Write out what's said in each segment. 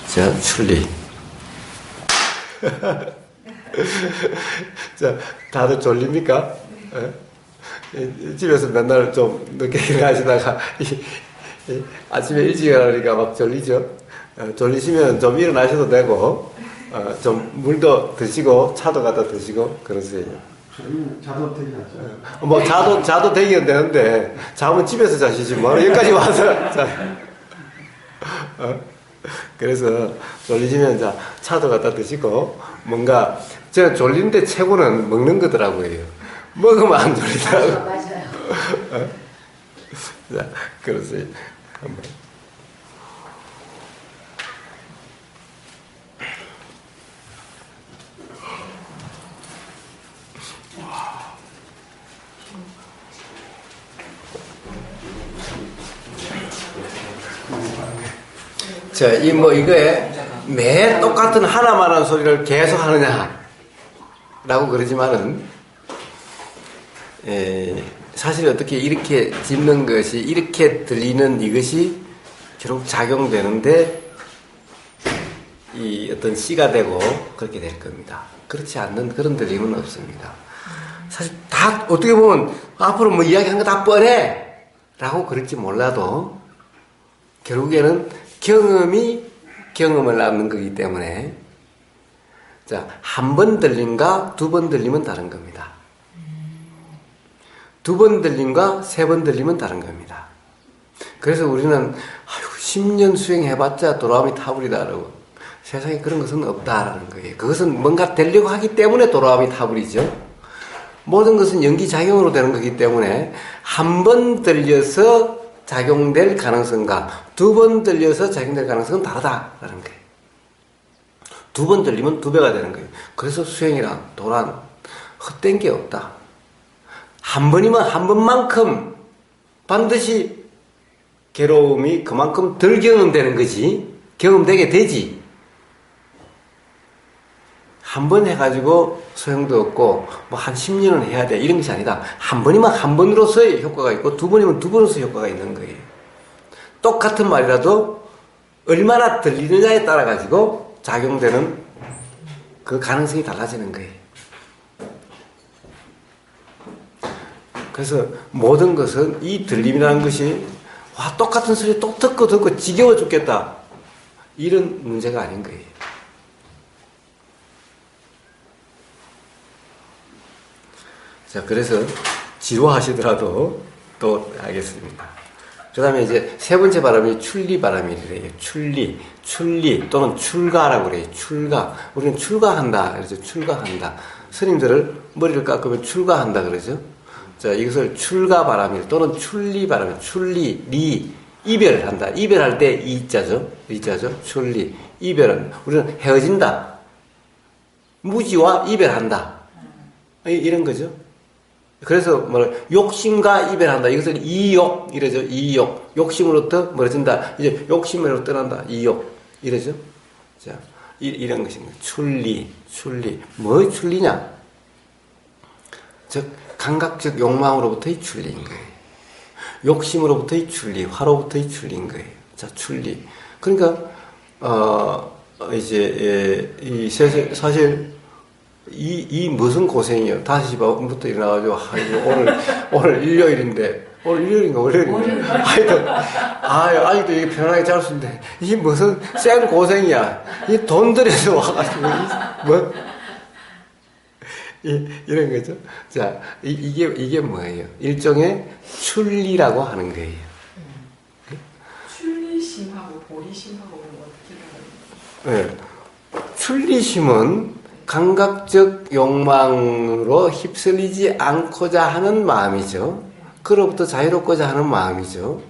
자, 출리. 자, 다들 졸립니까? 집에서 맨날 좀 늦게 일어나시다가 아침에 일찍 일어나니까 막 졸리죠? 졸리시면 좀 일어나셔도 되고, 좀 물도 드시고, 차도 갖다 드시고, 그러세요. 자도 되긴 하죠. 뭐, 자도 되긴 되는데, 잠은 집에서 자시지, 뭐, 여기까지 와서 자. 그래서 졸리시면 자, 차도 갖다 드시고, 뭔가, 제가 졸린데 최고는 먹는 거더라고요. 먹으면 안 졸리더라고요. 맞아요. 자, 그러세요. 한번. 자, 이거에 매 똑같은 하나만 하는 소리를 계속 하느냐, 라고 그러지만은, 사실 어떻게 이렇게 짚는 것이, 이렇게 들리는 이것이 결국 작용되는데, 이 어떤 씨가 되고 그렇게 될 겁니다. 그렇지 않는 그런 들림은 없습니다. 사실 다 어떻게 보면 앞으로 뭐 이야기한 거 다 뻔해! 라고 그럴지 몰라도, 결국에는 경험이 경험을 낳는 거기 때문에, 자, 한 번 들림과 두 번 들림은 다른 겁니다. 두 번 들림과 세 번 들림은 다른 겁니다. 그래서 우리는, 아유, 10년 수행해봤자 돌아오미 타불이다라고. 세상에 그런 것은 없다라는 거예요. 그것은 뭔가 되려고 하기 때문에 돌아오미 타불이죠. 모든 것은 연기작용으로 되는 거기 때문에, 한 번 들려서 작용될 가능성과 두 번 들려서 작용될 가능성은 다르다라는 거예요. 두 번 들리면 두 배가 되는 거예요. 그래서 수행이란 도란 헛된 게 없다. 한 번이면 한 번만큼 반드시 괴로움이 그만큼 덜 경험되는 거지, 경험되게 되지. 한 번 해가지고 소용도 없고 뭐 한 10년은 해야 돼 이런 것이 아니다. 한 번이면 한 번으로서의 효과가 있고 두 번이면 두 번으로서의 효과가 있는 거예요. 똑같은 말이라도 얼마나 들리느냐에 따라 가지고 작용되는 그 가능성이 달라지는 거예요. 그래서 모든 것은 이 들림이라는 것이, 와, 똑같은 소리 또 듣고 지겨워 죽겠다, 이런 문제가 아닌 거예요. 자, 그래서 지루하시더라도 또 하겠습니다. 그 다음에 이제 세 번째 바람이 출리 바람이래요. 출리 또는 출가라고 그래요. 출가. 우리는 출가한다 그러죠. 출가한다. 스님들을 머리를 깎으면 출가한다 그러죠. 자, 이것을 출가 바람일 또는 출리 바람일. 출리, 리, 이별을 한다. 이별할 때 이자죠. 출리, 이별은 우리는 헤어진다. 무지와 이별한다. 이런 거죠. 그래서 욕심과 이별한다. 이것을 이욕 이러죠. 이욕. 욕심으로부터 멀어진다. 이제 욕심으로 떠난다. 이욕 이러죠. 자, 이런 것입니다. 출리. 뭐 출리냐? 즉 감각적 욕망으로부터의 출리인 거예요. 욕심으로부터의 출리, 화로부터의 출리인 거예요. 자, 출리. 그러니까 이제 사실 이 무슨 고생이에요. 5시부터 일어나가지고, 아이고, 오늘 일요일인데, 오늘 일요일인가, 월요일인가. 아직도 이게 편안하게 잘 수 있는데, 이게 무슨 센 고생이야. 이 돈 들여서 와가지고, 이런 거죠. 자, 이게 뭐예요? 일종의 출리라고 하는 거예요. 출리심하고 보리심하고 어떻게 다른가요? 네. 출리심은 감각적 욕망으로 휩쓸리지 않고자 하는 마음이죠. 그로부터 자유롭고자 하는 마음이죠.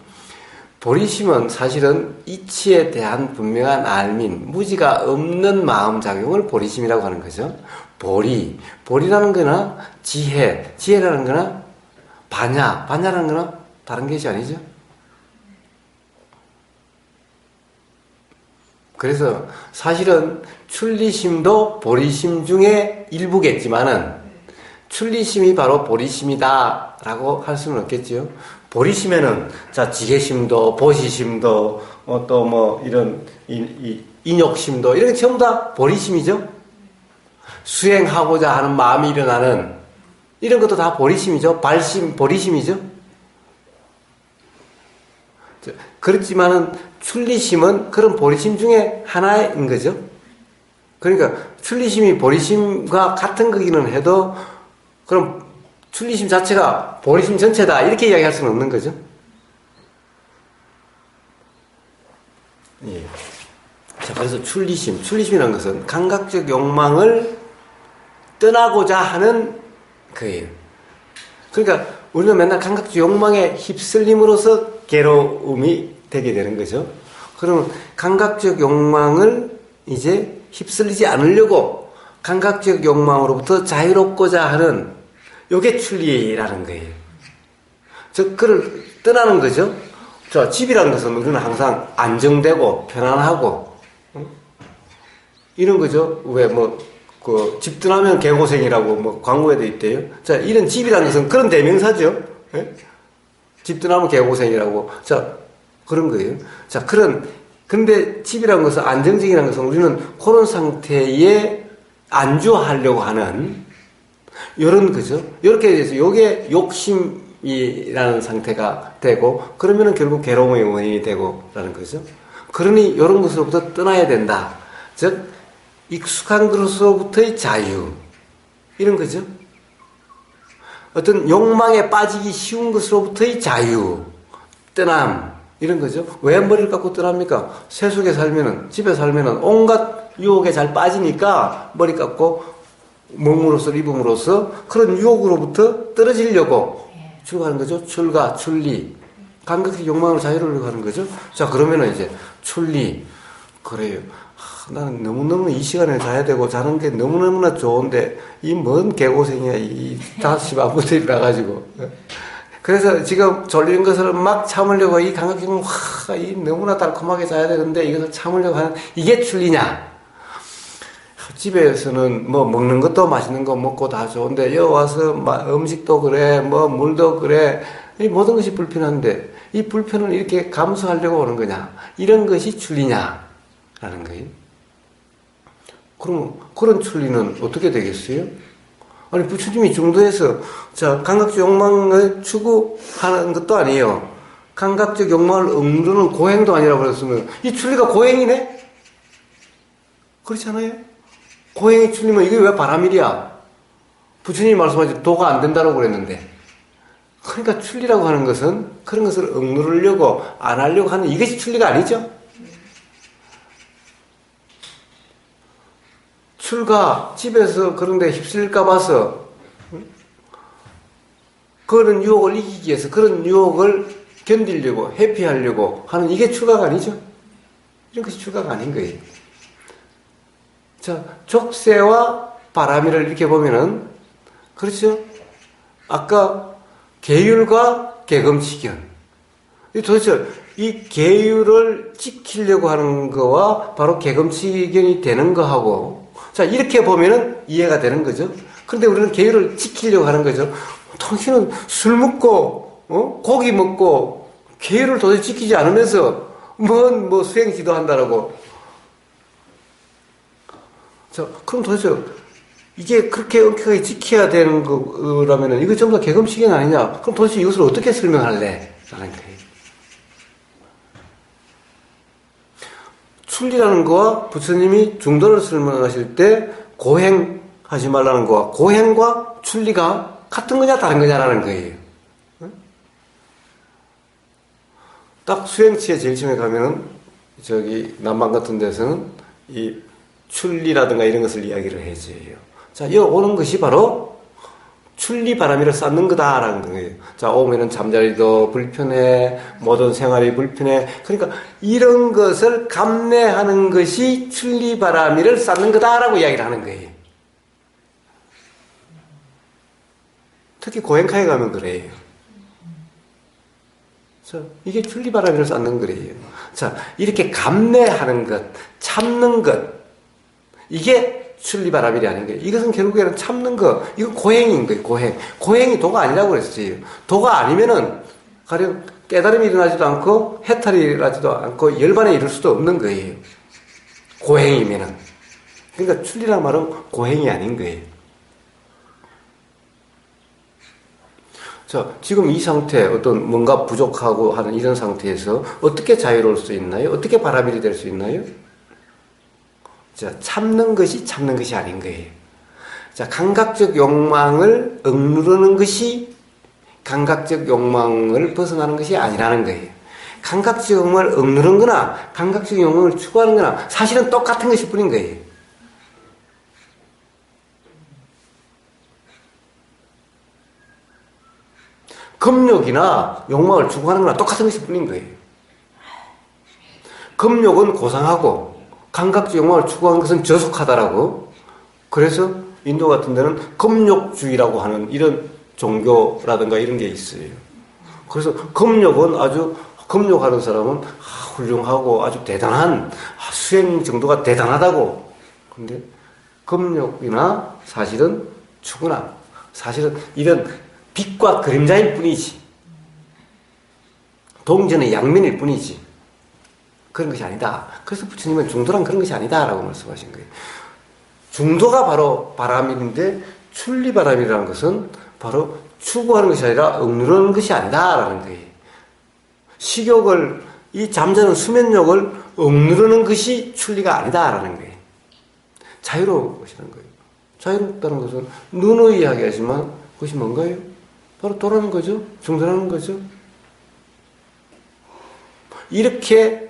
보리심은 사실은 이치에 대한 분명한 알민, 무지가 없는 마음작용을 보리심이라고 하는 거죠. 보리라는 거나 지혜라는 거나 반야라는 거나 다른 것이 아니죠. 그래서 사실은 출리심도 보리심 중에 일부겠지만은 출리심이 바로 보리심이다라고 할 수는 없겠지요. 보리심에는 자 지게심도 보시심도 또 뭐 이런 인욕심도 이런 게 전부 다 보리심이죠. 수행하고자 하는 마음이 일어나는 이런 것도 다 보리심이죠. 발심 보리심이죠. 그렇지만은 출리심은 그런 보리심 중에 하나인 거죠. 그러니까 출리심이 보리심과 같은 거기는 해도 그럼 출리심 자체가 보리심 전체다 이렇게 이야기할 수는 없는 거죠. 예. 자, 그래서 출리심이라는 것은 감각적 욕망을 떠나고자 하는 거예요. 그러니까 우리는 맨날 감각적 욕망에 휩쓸림으로써 괴로움이 되게 되는 거죠. 그러면 감각적 욕망을 이제 휩쓸리지 않으려고 감각적 욕망으로부터 자유롭고자 하는 요게 출리라는 거예요. 즉, 그를 떠나는 거죠. 자, 집이라는 것은 우리는 항상 안정되고 편안하고 이런 거죠. 왜 집 떠나면 개고생이라고 광고에도 있대요. 자, 이런 집이라는 것은 그런 대명사죠. 예? 집 떠나면 개고생이라고. 자, 그런 거예요. 자, 근데 집이라는 것은 안정적이라는 것은 우리는 그런 상태에 안주하려고 하는 이런 거죠. 이렇게 돼서 요게 욕심이라는 상태가 되고 그러면은 결국 괴로움의 원인이 되고라는 거죠. 그러니 이런 것으로부터 떠나야 된다. 즉 익숙한 것으로부터의 자유 이런 거죠. 어떤 욕망에 빠지기 쉬운 것으로부터의 자유, 떠남 이런 거죠. 왜 머리를 깎고 떠납니까? 세속에 살면은 집에 살면은 온갖 유혹에 잘 빠지니까 머리 깎고 몸으로써 입음으로써 그런 유혹으로부터 떨어지려고 출가하는 거죠. 출가, 출리. 감각적 욕망으로 자유로우려고 하는 거죠. 자, 그러면은 이제 출리. 그래요. 나는 너무너무 이 시간에 자야 되고 자는 게 너무너무나 좋은데 이 뭔 개고생이야. 이 5시 반부터 일어나가지고. 그래서 지금 졸리는 것을 막 참으려고 이 감각적 욕망 이 너무나 달콤하게 자야 되는데 이것을 참으려고 하는 이게 출리냐. 집에서는 뭐 먹는 것도 맛있는 거 먹고 다 좋은데 여기 와서 음식도 그래 뭐 물도 그래 이 모든 것이 불편한데 이 불편을 이렇게 감수하려고 오는 거냐 이런 것이 출리냐라는 거예요. 그럼 그런 출리는 어떻게 되겠어요? 아니 부처님이 중도에서 자 감각적 욕망을 추구하는 것도 아니에요. 감각적 욕망을 억누르는 고행도 아니라고 그랬으면 이 출리가 고행이네? 그렇지 않아요? 고행이 출리면 이게 왜 바람일이야? 부처님이 말씀하신 도가 안 된다고 그랬는데. 그러니까 출리라고 하는 것은 그런 것을 억누르려고 안 하려고 하는 이것이 출리가 아니죠. 출가, 집에서 그런데 휩쓸릴까 봐서 그런 유혹을 이기기 위해서 그런 유혹을 견디려고 회피하려고 하는 이게 출가가 아니죠. 이런 것이 출가가 아닌 거예요. 자, 족쇄와 바람이를 이렇게 보면은, 그렇죠? 아까 계율과 계금치견. 도대체 이 계율을 지키려고 하는 거와 바로 계금치견이 되는 거하고, 자, 이렇게 보면은 이해가 되는 거죠. 그런데 우리는 계율을 지키려고 하는 거죠. 당신은 술 먹고, 고기 먹고, 계율을 도저히 지키지 않으면서, 뭐 수행 지도한다라고. 자, 그럼 도대체 이게 그렇게 엄격하게 지켜야 되는 거라면은 이거 전부 다 계금치견 아니냐? 그럼 도대체 이것을 어떻게 설명할래? 라는 거예요. 출리라는 거와 부처님이 중도를 설명하실 때 고행하지 말라는 거와 고행과 출리가 같은 거냐 다른 거냐라는 거예요. 딱 수행치에 제일 처음에 가면은 저기 남방 같은 데서는 이 출리라든가 이런 것을 이야기를 해줘요. 자, 여기 오는 것이 바로 출리 바람이를 쌓는 거다라는 거예요. 자, 오면은 잠자리도 불편해, 모든 생활이 불편해. 그러니까 이런 것을 감내하는 것이 출리 바람이를 쌓는 거다라고 이야기를 하는 거예요. 특히 고행카에 가면 그래요. 자, 이게 출리 바람이를 쌓는 거예요. 자, 이렇게 감내하는 것, 참는 것, 이게 출리바라밀이 아닌 거예요. 이것은 결국에는 참는 거, 이거 고행인 거예요. 고행이 도가 아니라고 그랬어요. 도가 아니면은 가령 깨달음이 일어나지도 않고 해탈이 일어나지도 않고 열반에 이를 수도 없는 거예요. 고행이면은. 그러니까 출리라는 말은 고행이 아닌 거예요. 자, 지금 이 상태, 어떤 뭔가 부족하고 하는 이런 상태에서 어떻게 자유로울 수 있나요? 어떻게 바라밀이 될 수 있나요? 자, 참는 것이 아닌 거예요. 자, 감각적 욕망을 억누르는 것이 감각적 욕망을 벗어나는 것이 아니라는 거예요. 감각적 욕망을 억누르는 거나 감각적 욕망을 추구하는 거나 사실은 똑같은 것일 뿐인 거예요. 금욕이나 욕망을 추구하는 거나 똑같은 것일 뿐인 거예요. 금욕은 고상하고 감각적 욕망을 추구하는 것은 저속하다라고. 그래서 인도 같은 데는 금욕주의라고 하는 이런 종교라든가 이런 게 있어요. 그래서 금욕은 아주 금욕하는 사람은 훌륭하고 아주 대단한 수행 정도가 대단하다고. 근데 금욕이나 사실은 추구나 사실은 이런 빛과 그림자일 뿐이지. 동전의 양면일 뿐이지. 그런 것이 아니다. 그래서 부처님은 중도란 그런 것이 아니다라고 말씀하신 거예요. 중도가 바로 바라밀인데 출리바라밀이라는 것은 바로 추구하는 것이 아니라 억누르는 것이 아니다라는 거예요. 식욕을, 이 잠자는 수면욕을 억누르는 것이 출리가 아니다라는 거예요. 자유로운 것이라는 거예요. 자유롭다는 것은 눈의 이야기하지만 그것이 뭔가요? 바로 도라는 거죠. 중도라는 거죠. 이렇게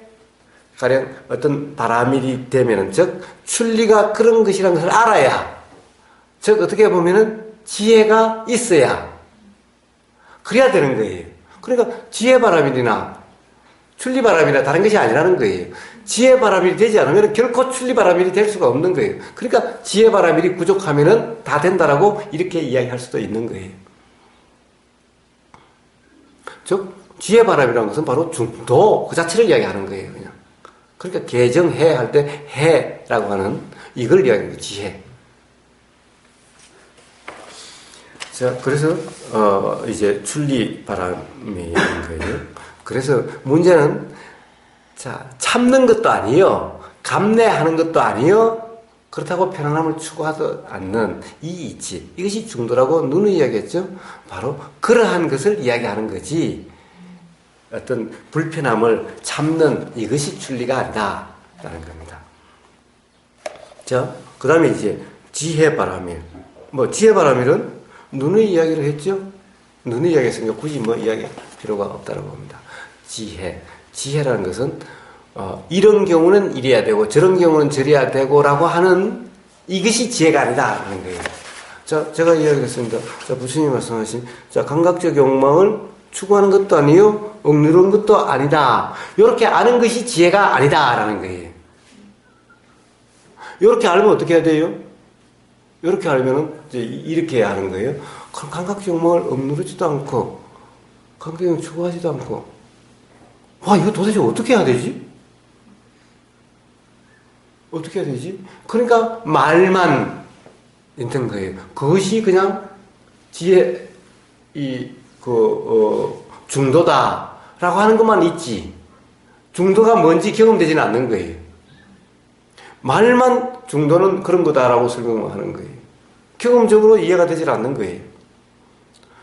가령 어떤 바라밀이 되면은, 즉 출리가 그런 것이라는 것을 알아야, 즉 어떻게 보면은 지혜가 있어야 그래야 되는 거예요. 그러니까 지혜 바라밀이나 출리 바라밀이나 다른 것이 아니라는 거예요. 지혜 바라밀이 되지 않으면 결코 출리 바라밀이 될 수가 없는 거예요. 그러니까 지혜 바라밀이 부족하면은 다 된다라고 이렇게 이야기할 수도 있는 거예요. 즉 지혜 바라밀이라는 것은 바로 중도 그 자체를 이야기하는 거예요. 그냥. 그러니까 개정해 할 때 해라고 하는 이걸 이야기하는 거예요. 지혜. 자, 그래서 이제 출리 바람인 거예요. 그래서 문제는 자, 참는 것도 아니요, 감내하는 것도 아니요, 그렇다고 편안함을 추구하지 않는 이 이치, 이것이 중도라고 누누이 이야기했죠. 바로 그러한 것을 이야기하는 거지, 어떤 불편함을 참는 이것이 출리가 아니다라는 겁니다. 자, 그 다음에 이제 지혜 바라밀. 지혜 바라밀은 누누이 이야기를 했죠. 누누이 이야기했으니까 굳이 이야기할 필요가 없다고 봅니다. 지혜라는 것은 이런 경우는 이래야 되고 저런 경우는 저래야 되고라고 하는 이것이 지혜가 아니다라는 거예요. 자, 제가 이야기했습니다. 자, 부처님이 말씀하신 자, 감각적 욕망을 추구하는 것도 아니요, 억누르는 것도 아니다. 이렇게 아는 것이 지혜가 아니다라는 거예요. 이렇게 알면 어떻게 해야 돼요? 이렇게 알면은 이제 이렇게 해야 하는 거예요. 그럼 감각적 욕망을 억누르지도 않고 감각적 욕망을 추구하지도 않고, 와, 이거 도대체 어떻게 해야 되지? 어떻게 해야 되지? 그러니까 말만 있는 거예요. 그것이 그냥 지혜, 중도다라고 하는 것만 있지, 중도가 뭔지 경험되지는 않는 거예요. 말만 중도는 그런 거다라고 설명하는 거예요. 경험적으로 이해가 되질 않는 거예요.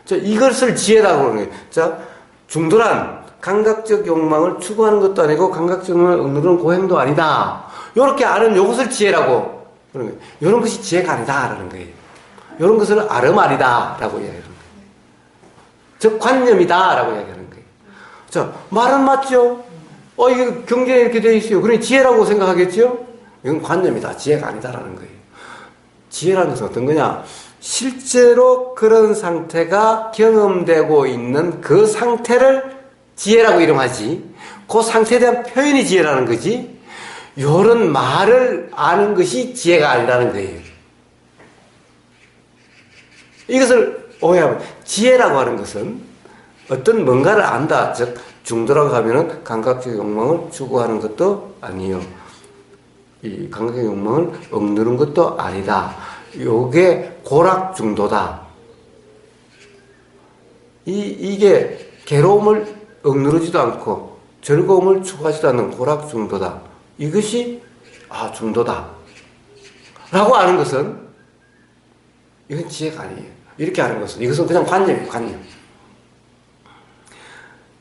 자, 이것을 지혜라고 하는 거예요. 자, 중도란 감각적 욕망을 추구하는 것도 아니고 감각적 욕망을 억누르는 고행도 아니다. 이렇게 아는 이것을 지혜라고 그러는 거예요. 이런 것이 지혜가 아니다라는 거예요. 이런 것을 아름아리다라고 이야기하는 거예요. 즉 관념이다라고 이야기하는 거예요. 자, 말은 맞죠? 이게 경전에 이렇게 되어 있어요. 그러니 지혜라고 생각하겠죠? 이건 관념이다. 지혜가 아니다라는 거예요. 지혜라는 것은 어떤 거냐? 실제로 그런 상태가 경험되고 있는 그 상태를 지혜라고 이름하지, 그 상태에 대한 표현이 지혜라는 거지, 요런 말을 아는 것이 지혜가 아니라는 거예요. 이것을 오해하면, 지혜라고 하는 것은 어떤 뭔가를 안다. 즉, 중도라고 하면은 감각적 욕망을 추구하는 것도 아니요, 이 감각의 욕망을 억누른 것도 아니다. 요게 고락 중도다. 이게 괴로움을 억누르지도 않고 즐거움을 추구하지도 않는 고락 중도다. 이것이 중도다. 라고 아는 것은 이건 지혜가 아니에요. 이렇게 아는 것은 이것은 그냥 관념이에요. 관념.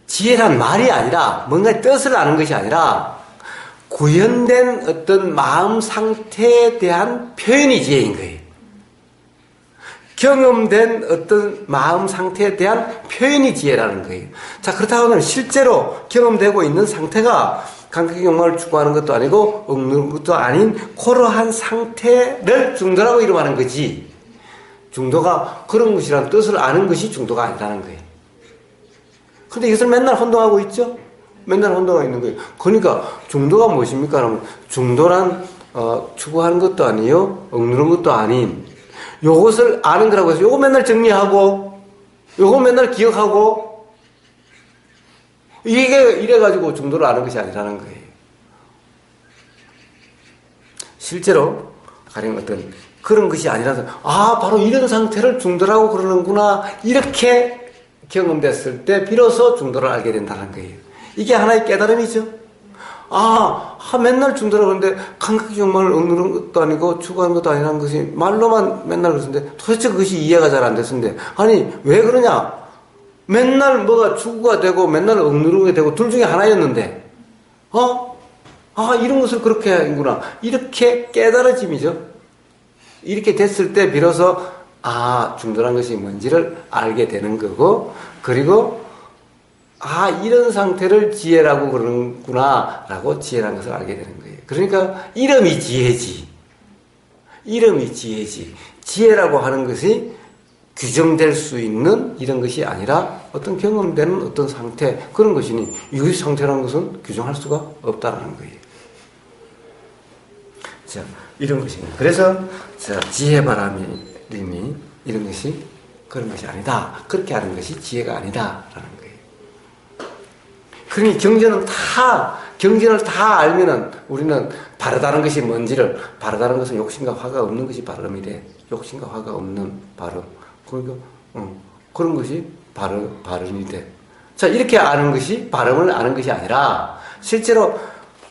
지혜란 말이 아니라 뭔가의 뜻을 아는 것이 아니라 구현된 어떤 마음 상태에 대한 표현이 지혜인 거예요. 경험된 어떤 마음 상태에 대한 표현이 지혜라는 거예요. 자, 그렇다고 하면 실제로 경험되고 있는 상태가 감각의 욕망을 추구하는 것도 아니고 억누르는 것도 아닌 그러한 상태를 중도라고 이름하는 거지. 중도가 그런 것이라는 뜻을 아는 것이 중도가 아니라는 거예요. 근데 이것을 맨날 혼동하고 있죠? 맨날 혼동하고 있는 거예요. 그러니까 중도가 무엇입니까? 그러면 중도란 추구하는 것도 아니요, 억누르는 것도 아닌 요것을 아는 거라고 해서 요거 맨날 정리하고 요거 맨날 기억하고 이게 이래가지고 중도를 아는 것이 아니라는 거예요. 실제로 가령 어떤 그런 것이 아니라서 바로 이런 상태를 중도라고 그러는구나 이렇게 경험됐을 때 비로소 중도를 알게 된다는 거예요. 이게 하나의 깨달음이죠. 맨날 중도라고 하는데 감각의 욕망을 억누르는 것도 아니고 추구하는 것도 아니라는 것이 말로만 맨날 그러는데 도대체 그것이 이해가 잘 안 됐는데 아니 왜 그러냐? 맨날 뭐가 추구가 되고 맨날 억누르게 되고 둘 중에 하나였는데 이런 것을 그렇게 하는구나 이렇게 깨달아짐이죠. 이렇게 됐을 때 비로소 중도란 것이 뭔지를 알게 되는 거고 그리고 이런 상태를 지혜라고 그러는구나 라고 지혜라는 것을 알게 되는 거예요. 그러니까 이름이 지혜지. 이름이 지혜지. 지혜라고 하는 것이 규정될 수 있는 이런 것이 아니라 어떤 경험되는 어떤 상태 그런 것이니 이것이 상태라는 것은 규정할 수가 없다라는 거예요. 자, 이런 것입니다. 그래서 지혜바람이 이런 것이 그런 것이 아니다. 그렇게 하는 것이 지혜가 아니다라는 거예요. 그러니 경전을 다 알면은 우리는 바르다는 것이 뭔지를 바르다는 것은 욕심과 화가 없는 것이 바름이래. 욕심과 화가 없는 바름. 그러니까 그런 것이 바름이 돼. 자, 이렇게 아는 것이 바름을 아는 것이 아니라 실제로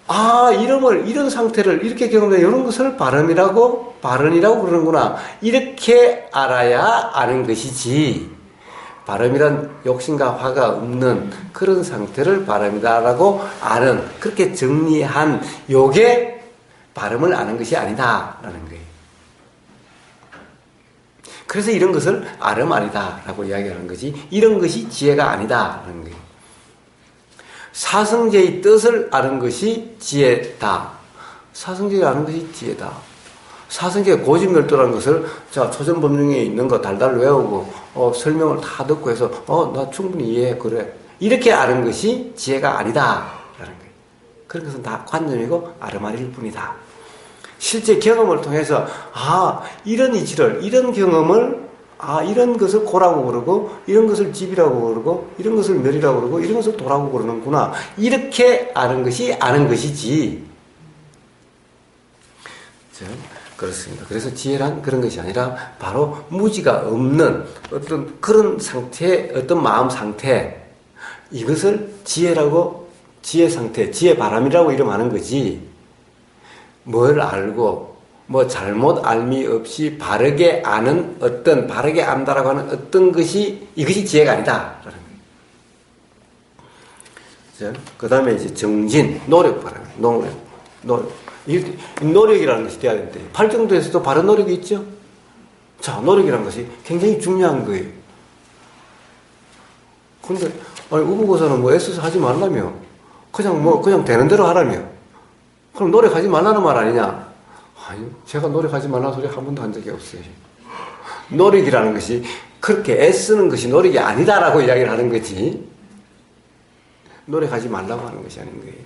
이런 상태를 이렇게 경험해 이런 것을 바른이라고 그러는구나. 이렇게 알아야 아는 것이지. 바람이란 욕심과 화가 없는 그런 상태를 바람이다라고 아는 그렇게 정리한 요게 바람을 아는 것이 아니다라는 거예요. 그래서 이런 것을 아름 아니다라고 이야기하는 거지 이런 것이 지혜가 아니다라는 거예요. 사성제의 뜻을 아는 것이 지혜다. 사성제를 아는 것이 지혜다. 사성제의 고집멸도라는 것을 초전법령에 있는 거 달달 외우고 설명을 다 듣고 해서 나 충분히 이해해 그래 이렇게 아는 것이 지혜가 아니다라는 거예요. 그런 것은 다 관념이고 아르마리일 뿐이다. 실제 경험을 통해서 이런 이치를 이런 경험을 이런 것을 고라고 그러고 이런 것을 집이라고 그러고 이런 것을 멸이라고 그러고 이런 것을 도라고 그러는구나 이렇게 아는 것이 아는 것이지. 그렇습니다. 그래서 지혜란 그런 것이 아니라 바로 무지가 없는 어떤 그런 상태, 어떤 마음 상태, 이것을 지혜라고, 지혜 상태, 지혜 바람이라고 이름하는 거지. 뭘 알고, 잘못 알미 없이 바르게 아는 바르게 안다라고 하는 어떤 것이, 이것이 지혜가 아니다. 라는 거예요. 그 다음에 이제 정진, 노력 바람, 노력. 노력이라는 것이 돼야 되는데 팔정도에서도 바른 노력이 있죠. 자, 노력이라는 것이 굉장히 중요한 거예요. 근데 우부고사는 애써서 하지 말라며 그냥 되는 대로 하라며 그럼 노력하지 말라는 말 아니냐? 아니, 제가 노력하지 말라는 소리 한 번도 한 적이 없어요. 노력이라는 것이 그렇게 애쓰는 것이 노력이 아니다라고 이야기를 하는 거지 노력하지 말라고 하는 것이 아닌 거예요.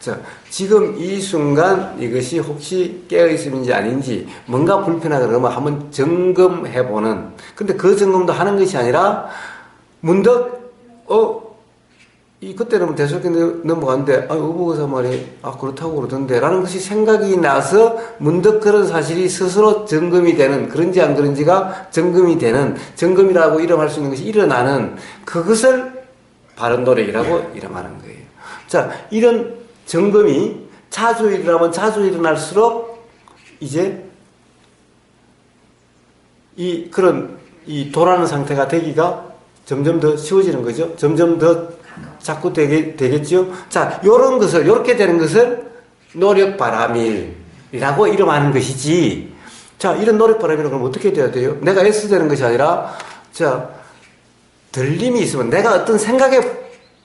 자, 지금 이 순간 이것이 혹시 깨어있음인지 아닌지 뭔가 불편하다 그러면 한번 점검해보는 근데 그 점검도 하는 것이 아니라 문득 그때는 대수롭게 넘어갔는데, 의복의사 말이, 그렇다고 그러던데, 라는 것이 생각이 나서 문득 그런 사실이 스스로 점검이 되는, 그런지 안 그런지가 점검이 되는, 점검이라고 이름할 수 있는 것이 일어나는, 그것을 바른 노력이라고 이름하는 거예요. 자, 이런 점검이 자주 일어나면 자주 일어날수록, 이제, 이 도라는 상태가 되기가 점점 더 쉬워지는 거죠. 점점 더 자꾸 되겠죠. 자, 요렇게 되는 것을 노력바람일이라고 이름하는 것이지. 자, 이런 노력바람일은 그럼 어떻게 돼야 돼요? 내가 애쓰되는 것이 아니라, 자, 들림이 있으면, 내가 어떤 생각에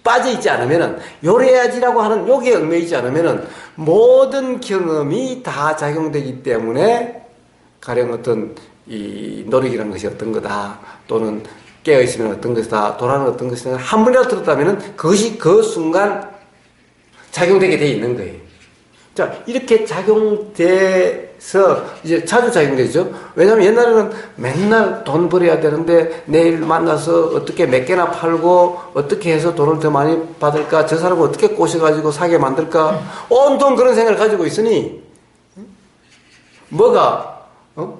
빠져 있지 않으면은, 요래야지라고 하는 욕에 얽매이지 않으면은, 모든 경험이 다 작용되기 때문에, 가령 어떤, 이 노력이라는 것이 어떤 거다, 또는 깨어있으면 어떤 것이다, 도라는 어떤 것이다, 한 번이라도 들었다면 그것이 그 순간 작용되게 돼 있는 거예요. 자, 이렇게 작용돼서 이제 자주 작용되죠. 왜냐하면 옛날에는 맨날 돈 벌어야 되는데 내일 만나서 어떻게 몇 개나 팔고 어떻게 해서 돈을 더 많이 받을까, 저 사람을 어떻게 꼬셔가지고 사게 만들까, 온통 그런 생각을 가지고 있으니 뭐가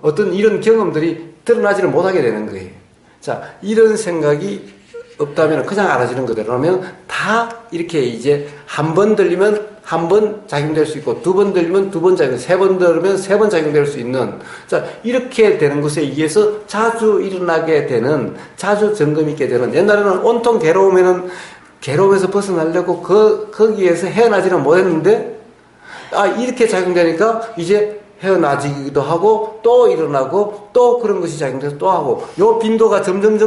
어떤 이런 경험들이 드러나지를 못하게 되는 거예요. 자, 이런 생각이 없다면 그냥 알아지는 그대로라면 다 이렇게 이제 한 번 들리면 한 번 작용될 수 있고, 두 번 들리면 두 번 작용, 세 번 들으면 세 번 작용될 수 있는, 자, 이렇게 되는 것에 의해서 자주 일어나게 되는, 자주 점검 있게 되는, 옛날에는 온통 괴로우면은 괴로움에서 벗어나려고 거기에서 헤어나지는 못했는데, 이렇게 작용되니까 이제 헤어나지기도 하고, 또 일어나고, 또 그런 것이 작용돼서 또 하고, 요 빈도가 점점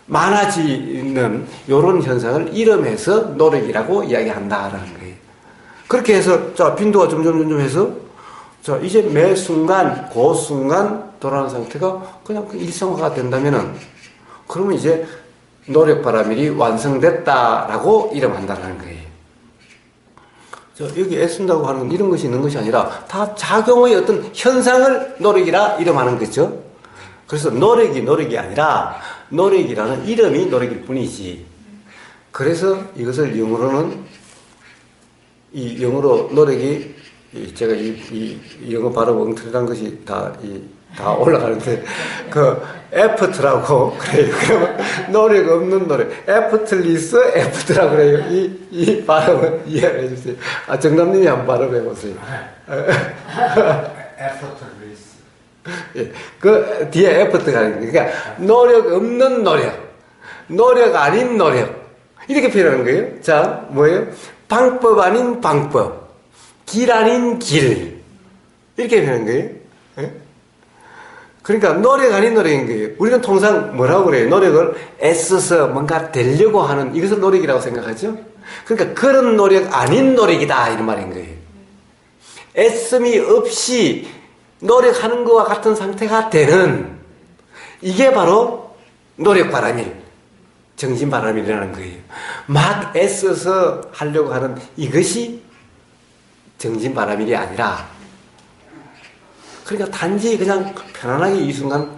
많아지는 요런 현상을 이름해서 노력이라고 이야기한다라는 거예요. 그렇게 해서, 자, 빈도가 점점 해서, 자, 이제 매 순간, 그 순간 돌아가는 상태가 그냥 일상화가 된다면은, 그러면 이제 노력바람일이 완성됐다라고 이름한다는 거예요. 여기 애쓴다고 하는 이런 것이 있는 것이 아니라 다 작용의 어떤 현상을 노력이라 이름하는 거죠. 그래서 노력이 아니라 노력이라는 이름이 노력일 뿐이지. 그래서 이것을 영어로는 영어로 노력이 제가 이 영어 발음 엉터리란 것이 다 올라가는데 effort라고 그래요. 그러면 노력 없는 노력, effortless effort라고 그래요. 이 발음을 이해해 주세요. 정남님이 한번 발음해 보세요. effortless. 예, 그 뒤에 effort가 아닌 그러니까 노력 없는 노력 아닌 노력 이렇게 표현하는 거예요. 자, 뭐예요? 방법 아닌 방법, 길 아닌 길 이렇게 표현하는 거예요. 예? 그러니까 노력 아닌 노력인 거예요. 우리는 통상 뭐라고 그래요? 노력을 애써서 뭔가 되려고 하는 이것을 노력이라고 생각하죠. 그러니까 그런 노력 아닌 노력이다 이런 말인 거예요. 애씀이 없이 노력하는 것과 같은 상태가 되는 이게 바로 노력바람일, 정신바람일이라는 거예요. 막 애써서 하려고 하는 이것이 정신바람일이 아니라, 그러니까 단지 그냥 편안하게 이 순간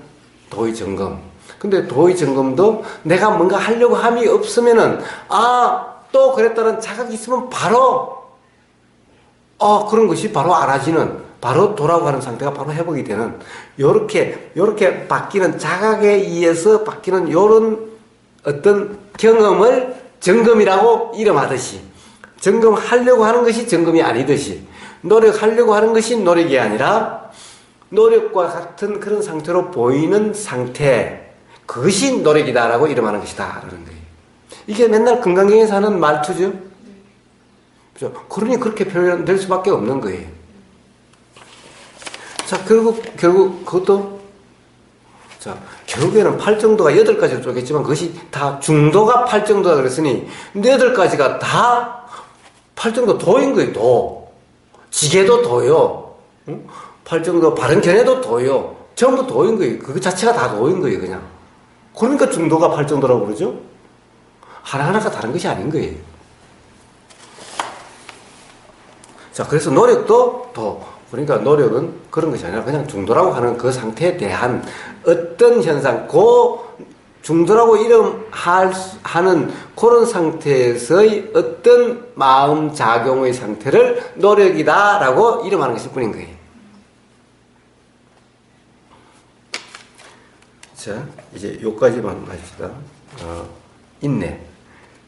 도의점검. 근데 도의점검도 내가 뭔가 하려고 함이 없으면은, 또 그랬다는 자각이 있으면 바로, 그런 것이 바로 알아지는, 바로 돌아가는 상태가 바로 회복이 되는, 요렇게 바뀌는, 자각에 의해서 바뀌는 요런 어떤 경험을 점검이라고 이름하듯이, 점검하려고 하는 것이 점검이 아니듯이, 노력하려고 하는 것이 노력이 아니라, 노력과 같은 그런 상태로 보이는 상태, 그것이 노력이다라고 이름하는 것이다 라는 거예요. 이게 맨날 건강경에서 하는 말투죠. 그렇죠? 그러니 그렇게 표현될 수밖에 없는 거예요. 자, 결국 그것도, 자, 결국에는 8정도가 8가지로 쪼갰지만 그것이 다 중도가 8정도다 그랬으니 8가지가 다 8정도 도인 거예요. 도. 지게도 도요. 응? 8정도 바른 견해도 도요. 전부 도인 거예요. 그거 자체가 다 도인 거예요, 그냥. 그러니까 중도가 8정도라고 그러죠? 하나하나가 다른 것이 아닌 거예요. 자, 그래서 노력도 도. 그러니까 노력은 그런 것이 아니라 그냥 중도라고 하는 그 상태에 대한 어떤 현상, 그 중도라고 이름하는 그런 상태에서의 어떤 마음 작용의 상태를 노력이다라고 이름하는 것일 뿐인 거예요. 자, 이제 요까지만 합시다. 인내.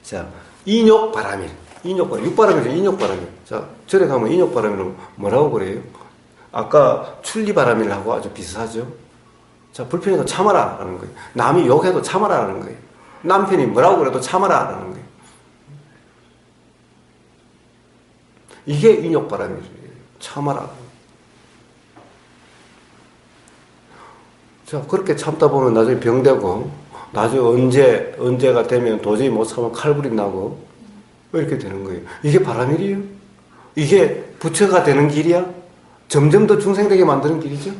자, 인욕바람일. 육바람이죠. 인욕바람일. 자, 절에 가면 인욕바람일은 뭐라고 그래요? 아까 출리바람일하고 아주 비슷하죠. 자, 불편해도 참아라라는 거예요. 남이 욕해도 참아라라는 거예요. 남편이 뭐라고 그래도 참아라라는 거예요. 이게 인욕바람이에요. 참아라. 자, 그렇게 참다 보면 나중에 병되고, 나중에 언제가 되면 도저히 못 참으면 칼부림 나고, 이렇게 되는 거예요. 이게 바람일이에요? 이게 부처가 되는 길이야? 점점 더 중생되게 만드는 길이죠?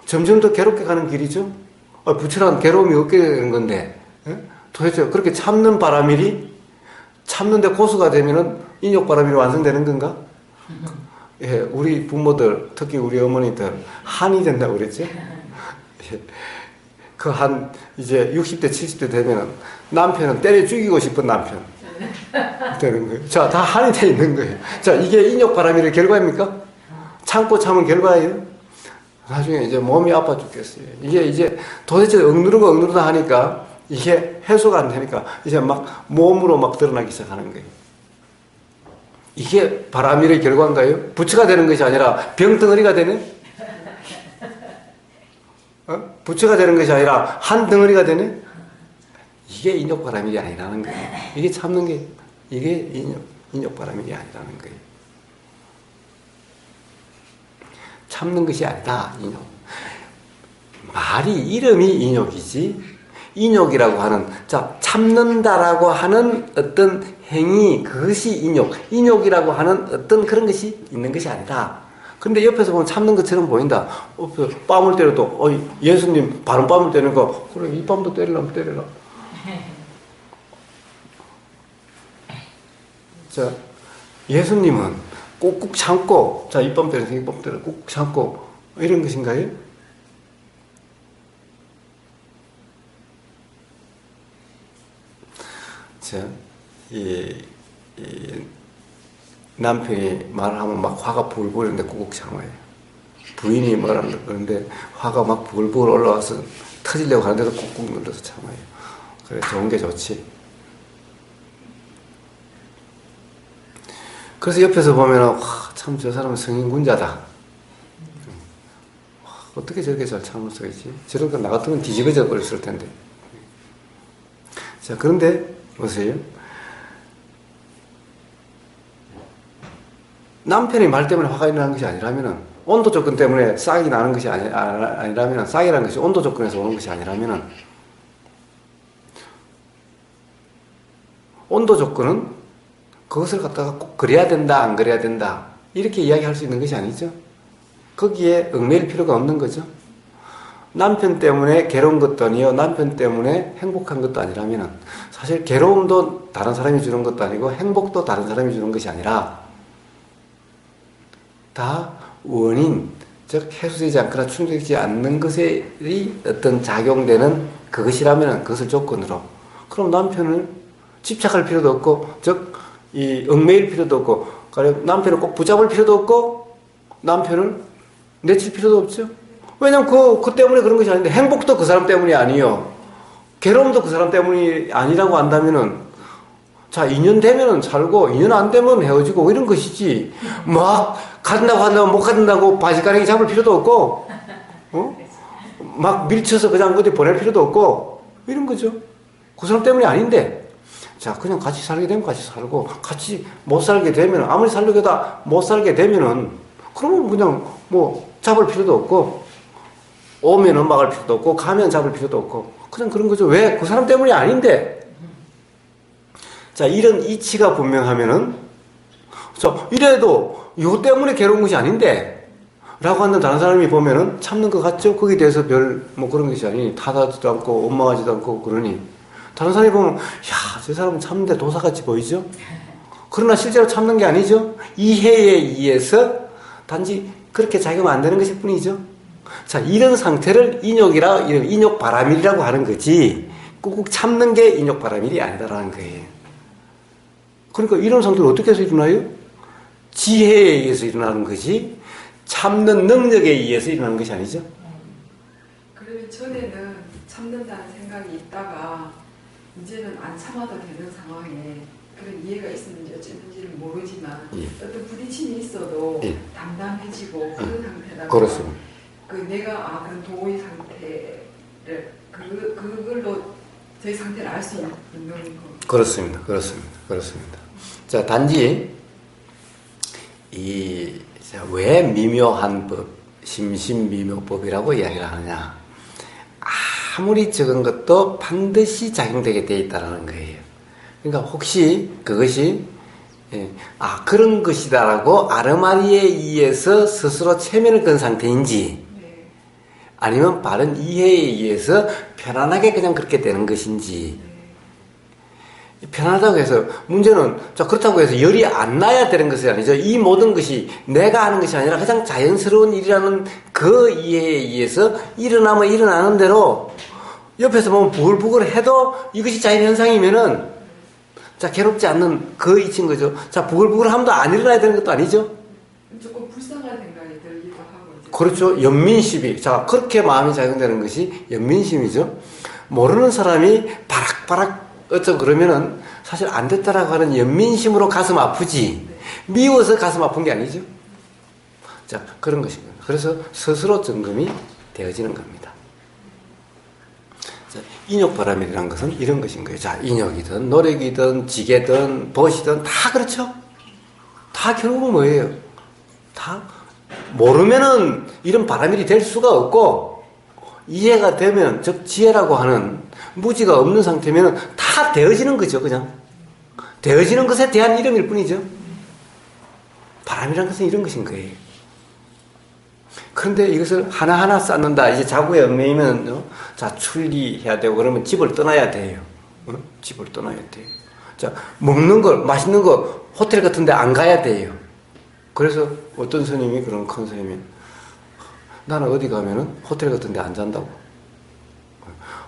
점점 더 괴롭게 가는 길이죠? 부처란 괴로움이 없게 되는 건데, 도대체 그렇게 참는 바람일이, 참는데 고수가 되면은 인욕바람일이 완성되는 건가? 예, 우리 부모들, 특히 우리 어머니들, 한이 된다고 그랬죠? 예, 이제 60대, 70대 되면은 남편은 때려 죽이고 싶은 남편 되는 거예요. 자, 다 한이 돼 있는 거예요. 자, 이게 인욕바람일의 결과입니까? 참고 참은 결과예요? 나중에 이제 몸이 아파 죽겠어요. 이게 이제 도대체 억누르다 하니까 이게 해소가 안 되니까 이제 막 몸으로 막 드러나기 시작하는 거예요. 이게 바람일의 결과인가요? 부처가 되는 것이 아니라 병덩어리가 되는? 부처가 되는 것이 아니라 한 덩어리가 되는? 이게 인욕바람일이 아니라는 거예요. 이게 참는 게, 이게 인욕바람일이 아니라는 거예요. 참는 것이 아니다, 인욕. 이름이 인욕이지, 인욕이라고 하는, 자, 참는다라고 하는 어떤 행위, 그것이 인욕이라고 하는 어떤 그런 것이 있는 것이 아니다. 그런데 옆에서 보면 참는 것처럼 보인다. 뺨을 때려도, 예수님 바른 뺨을 때리는 거, 그래, 이 뺨도 때리려면 때려라. 자, 예수님은 꾹꾹 참고, 자, 이 뺨 때려서 이 뺨 때려, 꾹꾹 참고, 이런 것인가요? 자, 남편이 말하면 막 화가 불불 오는데 꾹꾹 참아요. 부인이 그러는데 화가 막 불불 올라와서 터지려고 하는데도 꾹꾹 눌러서 참아요. 그래, 좋은 게 좋지. 그래서 옆에서 보면, 참 저 사람은 성인군자다. 어떻게 저렇게 잘 참을 수가 있지? 저렇게 나 같으면 뒤집어져 버렸을 텐데. 자, 그런데 보세요. 남편의 말 때문에 화가 일어나는 것이 아니라면은, 온도 조건 때문에 싹이 나는 것이 아니라면, 싹이라는 것이 온도 조건에서 오는 것이 아니라면은, 온도 조건은 그것을 갖다가 꼭 그래야 된다, 안 그래야 된다, 이렇게 이야기할 수 있는 것이 아니죠. 거기에 얽매일 필요가 없는 거죠. 남편 때문에 괴로운 것도 아니요, 남편 때문에 행복한 것도 아니라면은, 사실 괴로움도 다른 사람이 주는 것도 아니고, 행복도 다른 사람이 주는 것이 아니라, 다 원인, 즉 해소되지 않거나 충족되지 않는 것에 어떤 작용되는 그것이라면 그것을 조건으로, 그럼 남편을 집착할 필요도 없고, 즉 이 얽매일 필요도 없고, 남편을 꼭 붙잡을 필요도 없고, 남편을 내칠 필요도 없죠. 왜냐면 그 때문에 그런 것이 아닌데, 행복도 그 사람 때문이 아니요, 괴로움도 그 사람 때문이 아니라고 한다면은, 자, 인연 되면은 살고, 인연 안 되면 헤어지고, 이런 것이지. 막, 간다고 한다면 못 간다고 바지가랑이 잡을 필요도 없고, 막 밀쳐서 그냥 어디 보낼 필요도 없고, 이런 거죠. 그 사람 때문이 아닌데, 자, 그냥 같이 살게 되면 같이 살고, 같이 못 살게 되면, 아무리 살려고 해도 못 살게 되면은, 그러면 그냥 잡을 필요도 없고, 오면은 막을 필요도 없고, 가면 잡을 필요도 없고, 그냥 그런 거죠. 왜? 그 사람 때문이 아닌데. 자, 이런 이치가 분명하면은, 자, 이래도 이거 때문에 괴로운 것이 아닌데, 라고 하는 다른 사람이 보면은 참는 것 같죠? 거기에 대해서 그런 것이 아니니, 타다지도 않고, 원망하지도 않고, 그러니. 다른 사람이 보면, 야, 저 사람은 참는데 도사같이 보이죠? 그러나 실제로 참는 게 아니죠? 이해에 의해서 단지 그렇게 작용하면 안 되는 것일 뿐이죠? 자, 이런 상태를 인욕바라밀이라고 하는 거지, 꾹꾹 참는 게 인욕바라밀이 아니다라는 거예요. 그러니까 이런 상태를 어떻게 해서 일어나요? 지혜에 의해서 일어나는 거지, 참는 능력에 의해서 일어나는 것이 아니죠. 그러면 전에는 참는다는 생각이 있다가 이제는 안 참아도 되는 상황에 그런 이해가 있었는지 어쨌는지는 모르지만 예. 어떤 부딪힘이 있어도 예. 담담해지고 그런 상태다. 그렇습니다. 내가 그런 도의 상태를 그걸로 제 상태를 알 수 있는 거. 그렇습니다. 자, 단지 왜 미묘한 법, 심신미묘법이라고 이야기를 하느냐? 아무리 적은 것도 반드시 작용되게 돼 있다라는 거예요. 그러니까 혹시 그것이 그런 것이다라고 아르마리에 의해서 스스로 체면을 건 상태인지, 네. 아니면 바른 이해에 의해서 편안하게 그냥 그렇게 되는 것인지. 편하다고 해서 문제는, 자, 그렇다고 해서 열이 안 나야 되는 것이 아니죠. 이 모든 것이 내가 하는 것이 아니라 가장 자연스러운 일이라는 그 이해에 의해서 일어나면 일어나는 대로 옆에서 보면 부글부글 해도 이것이 자연현상이면은, 자, 괴롭지 않는 그 이치인 거죠. 자, 부글부글 하면 안 일어나야 되는 것도 아니죠. 조금 불쌍한 생각이 들기도 하고. 이제. 그렇죠. 연민심이. 자, 그렇게 마음이 작용되는 것이 연민심이죠. 모르는 사람이 바락바락 어쩌고 그러면은 사실 안 됐다라고 하는 연민심으로 가슴 아프지, 미워서 가슴 아픈 게 아니죠. 자, 그런 것입니다. 그래서 스스로 점검이 되어지는 겁니다. 자, 인욕바람이라는 것은 이런 것인 거예요. 자, 인욕이든 노력이든 지게든 벗이든 다 그렇죠. 다 결국은 뭐예요? 다 모르면은 이런 바람일이 될 수가 없고, 이해가 되면, 즉 지혜라고 하는 무지가 없는 상태면 다 되어지는 거죠. 그냥 되어지는 것에 대한 이름일 뿐이죠. 바람이라는 것은 이런 것인 거예요. 그런데 이것을 하나하나 쌓는다. 이제 자구에 얽매이면 자, 출리해야 되고 그러면 집을 떠나야 돼요. 집을 떠나야 돼요. 자, 먹는 걸, 맛있는 거 호텔 같은 데 안 가야 돼요. 그래서 어떤 스님이, 그런 큰 스님이, 나는 어디 가면은 호텔 같은 데 안 잔다고.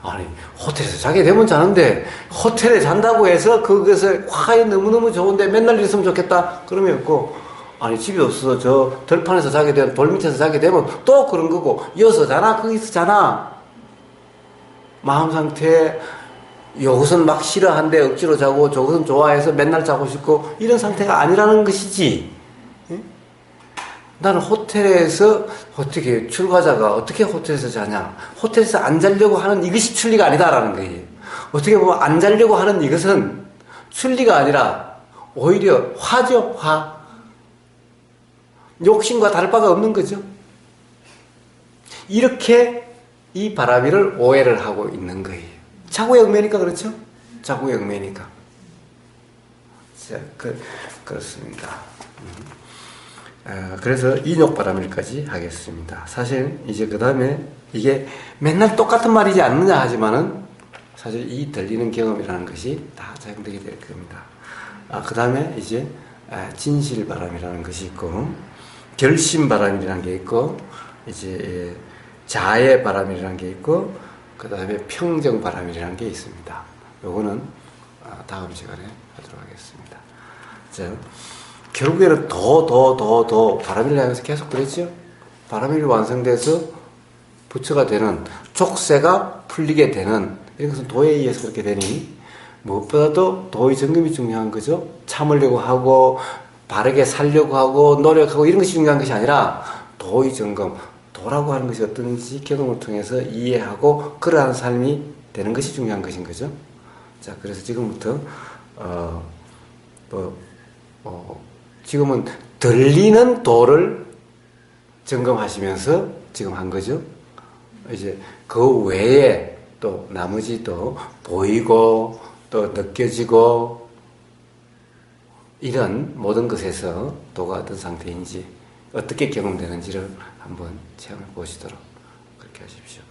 아니, 호텔에서 자게 되면 자는데, 호텔에 잔다고 해서 그것을 화에 너무너무 좋은데 맨날 이랬으면 좋겠다? 그러면 없고, 아니, 집이 없어서 저 들판에서 자게 되면, 돌 밑에서 자게 되면 또 그런 거고, 여기서 자나? 거기서 자나? 마음 상태에 요것은 막 싫어한데 억지로 자고, 저것은 좋아해서 맨날 자고 싶고, 이런 상태가 아니라는 것이지. 나는 호텔에서 어떻게, 출가자가 어떻게 호텔에서 자냐? 호텔에서 안 자려고 하는 이것이 출리가 아니다라는 거예요. 어떻게 보면 안 자려고 하는 이것은 출리가 아니라 오히려 화죠, 화. 욕심과 다를 바가 없는 거죠. 이렇게 이 바라비를 오해를 하고 있는 거예요. 자구의 얽매니까 그렇죠? 자구의 얽매니까. 자, 그렇습니다. 그래서 인욕바람일까지 하겠습니다. 사실 이제 그 다음에 이게 맨날 똑같은 말이지 않느냐 하지만은 사실 이 들리는 경험이라는 것이 다 작용되게 될 겁니다. 그 다음에 이제 진실바람이라는 것이 있고, 결심바람이라는 게 있고, 이제 자애바람이라는 게 있고, 그 다음에 평정바람이라는 게 있습니다. 요거는 다음 시간에 하도록 하겠습니다. 자, 결국에는 더 바람일을 향해서 계속 그랬죠. 바람일이 완성돼서 부처가 되는, 족쇄가 풀리게 되는, 이런 것은 도에 의해서 그렇게 되니 무엇보다도 도의 점검이 중요한 거죠. 참으려고 하고 바르게 살려고 하고 노력하고 이런 것이 중요한 것이 아니라 도의 점검, 도라고 하는 것이 어떤지 경험을 통해서 이해하고 그러한 삶이 되는 것이 중요한 것인 거죠. 자, 그래서 지금부터 지금은 들리는 도를 점검하시면서 지금 한 거죠. 이제 그 외에 또 나머지 또 보이고 또 느껴지고 이런 모든 것에서 도가 어떤 상태인지 어떻게 경험되는지를 한번 체험해 보시도록 그렇게 하십시오.